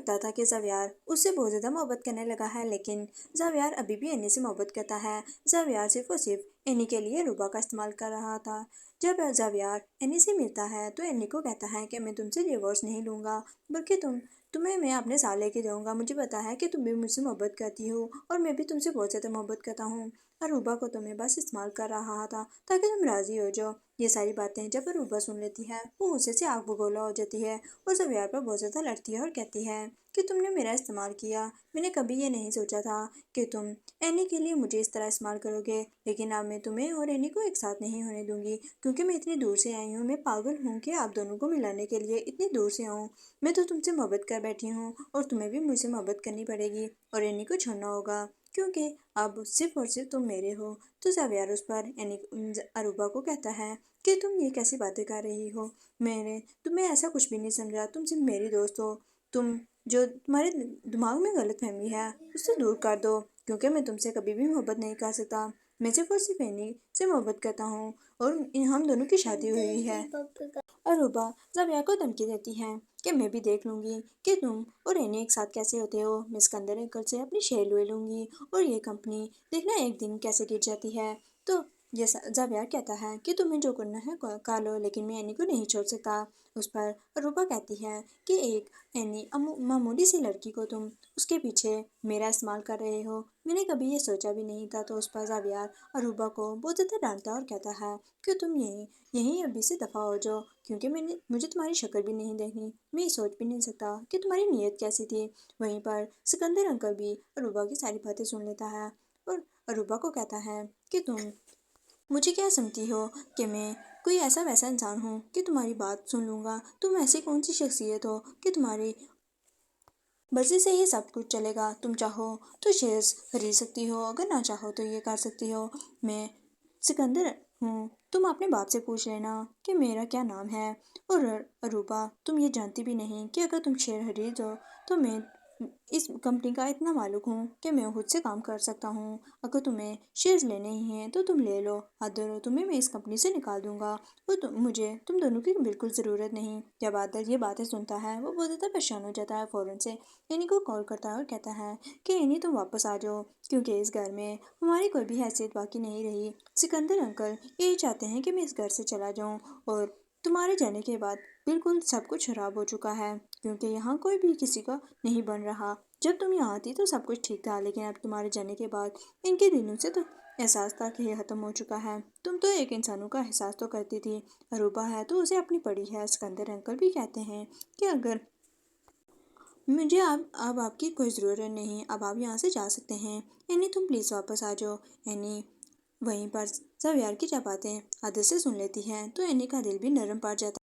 लगता था कि ज़ावियार उससे बहुत ज़्यादा मोहब्बत करने लगा है, लेकिन ज़ावियार अभी भी एनी से मोहब्बत करता है। ज़ावियार सिर्फ और सिर्फ एनी के लिए रूबा का इस्तेमाल कर रहा था। जब ज़ावियार एनी से मिलता है तो एनी को कहता है कि मैं तुमसे डिवोर्स नहीं लूँगा, बल्कि तुम्हें मैं अपने साथ लेके जाऊँगा। मुझे पता है कि तुम भी मुझसे मोहब्बत करती हो और मैं भी तुमसे बहुत ज़्यादा मोहब्बत करता हूँ। अरूबा को तुम्हें बस इस्तेमाल कर रहा था ताकि तुम राज़ी हो जाओ। ये सारी बातें जब अरूबा सुन लेती है वो गुस्से से आग बगोला हो जाती है और ज़ावियार पर बहुत ज़्यादा लड़ती है और कहती है कि तुमने मेरा इस्तेमाल किया। मैंने कभी ये नहीं सोचा था कि तुम एनी के लिए मुझे इस तरह इस्तेमाल करोगे, लेकिन अब मैं तुम्हें और एनी को एक साथ नहीं होने दूंगी, क्योंकि मैं इतनी दूर से आई हूँ। मैं पागल हूँ कि आप दोनों को मिलाने के लिए इतनी दूर से आऊँ। मैं तो तुमसे मोहब्बत कर बैठी हूँ और तुम्हें भी मुझसे मोहब्बत करनी पड़ेगी और एनी को छोड़ना होगा, क्योंकि अब सिर्फ और सिर्फ तुम मेरे हो। तो ज़ावियार उस पर एनी अरूबा को कहता है कि तुम ये कैसी बातें कर रही हो, मैंने तुम्हें ऐसा कुछ भी नहीं समझा। तुम सिर्फ मेरी दोस्त हो। तुम जो तुम्हारे दिमाग में गलत फहमी है उसे दूर कर दो, क्योंकि मैं तुमसे कभी भी मोहब्बत नहीं कर सकता। मैं सिर्फ और सिर्फ एनी से मोहब्बत करता हूँ और हम दोनों की शादी हुई है। अरूबा ज़ावियार को धमकी देती है कि मैं भी देख लूँगी कि तुम और एनी एक साथ कैसे होते हो। मैं सिकंदर अंकल से अपनी शेयर ले लूँगी और ये कंपनी देखना एक दिन कैसे गिर जाती है। तो ये ज़ावियार कहता है कि तुम्हें जो करना है कर लो, लेकिन मैं एनी को नहीं छोड़ सकता। उस पर अरूबा कहती है कि एक एनी मामूली सी लड़की को तुम उसके पीछे मेरा इस्तेमाल कर रहे हो, मैंने कभी ये सोचा भी नहीं था। तो उस पर ज़ावियार अरूबा को बहुत ज़्यादा डांटता और कहता है कि तुम यहीं अभी से दफ़ा हो जाओ, क्योंकि मुझे तुम्हारी शक्ल भी नहीं देखनी। मैं ये सोच भी नहीं सकता कि तुम्हारी नीयत कैसी थी। वहीं पर सिकंदर अंकल भी अरूबा की सारी बातें सुन लेता है और अरूबा को कहता है कि तुम मुझे क्या समझती हो कि मैं कोई ऐसा वैसा इंसान हूँ कि तुम्हारी बात सुन लूँगा। तुम ऐसी कौन सी शख्सियत हो कि तुम्हारी मर्जी से ही सब कुछ चलेगा। तुम चाहो तो शेयर्स खरीद सकती हो, अगर ना चाहो तो ये कर सकती हो। मैं सिकंदर हूँ, तुम अपने बाप से पूछ लेना कि मेरा क्या नाम है। और अरूबा, तुम ये जानती भी नहीं कि अगर तुम शेयर खरीदो तो मैं इस कंपनी का इतना मालिक हूँ कि मैं खुद से काम कर सकता हूँ। अगर तुम्हें शेयर्स लेने ही हैं तो तुम ले लो, अदर हो तुम्हें मैं इस कंपनी से निकाल दूंगा। वो मुझे तुम दोनों की बिल्कुल ज़रूरत नहीं। जब आदर ये बातें सुनता है वो बहुत ज़्यादा परेशान हो जाता है। फ़ौरन से एनी को कॉल करता है और कहता है कि एनी तुम वापस आ जाओ, क्योंकि इस घर में हमारी कोई भी हैसियत बाकी नहीं रही। सिकंदर अंकल यही चाहते हैं कि मैं इस घर से चला जाऊँ, और तुम्हारे जाने के बाद बिल्कुल सब कुछ खराब हो चुका है, क्योंकि यहाँ कोई भी किसी का नहीं बन रहा। जब तुम यहाँ थी तो सब कुछ ठीक था, लेकिन अब तुम्हारे जाने के बाद इनके दिनों से तो एहसास था कि ये ख़त्म हो चुका है। तुम तो एक इंसानों का एहसास तो करती थी। अरूबा है तो उसे अपनी पड़ी है। सिकंदर अंकल भी कहते हैं कि अगर मुझे अब आपकी कोई ज़रूरत नहीं, अब आप यहाँ से जा सकते हैं। एनी तुम प्लीज़ वापस आ जाओ। एनी वहीं पर ज़ावियार की जब बातें आदत से सुन लेती है तो एनी का दिल भी नरम पड़ जाता है।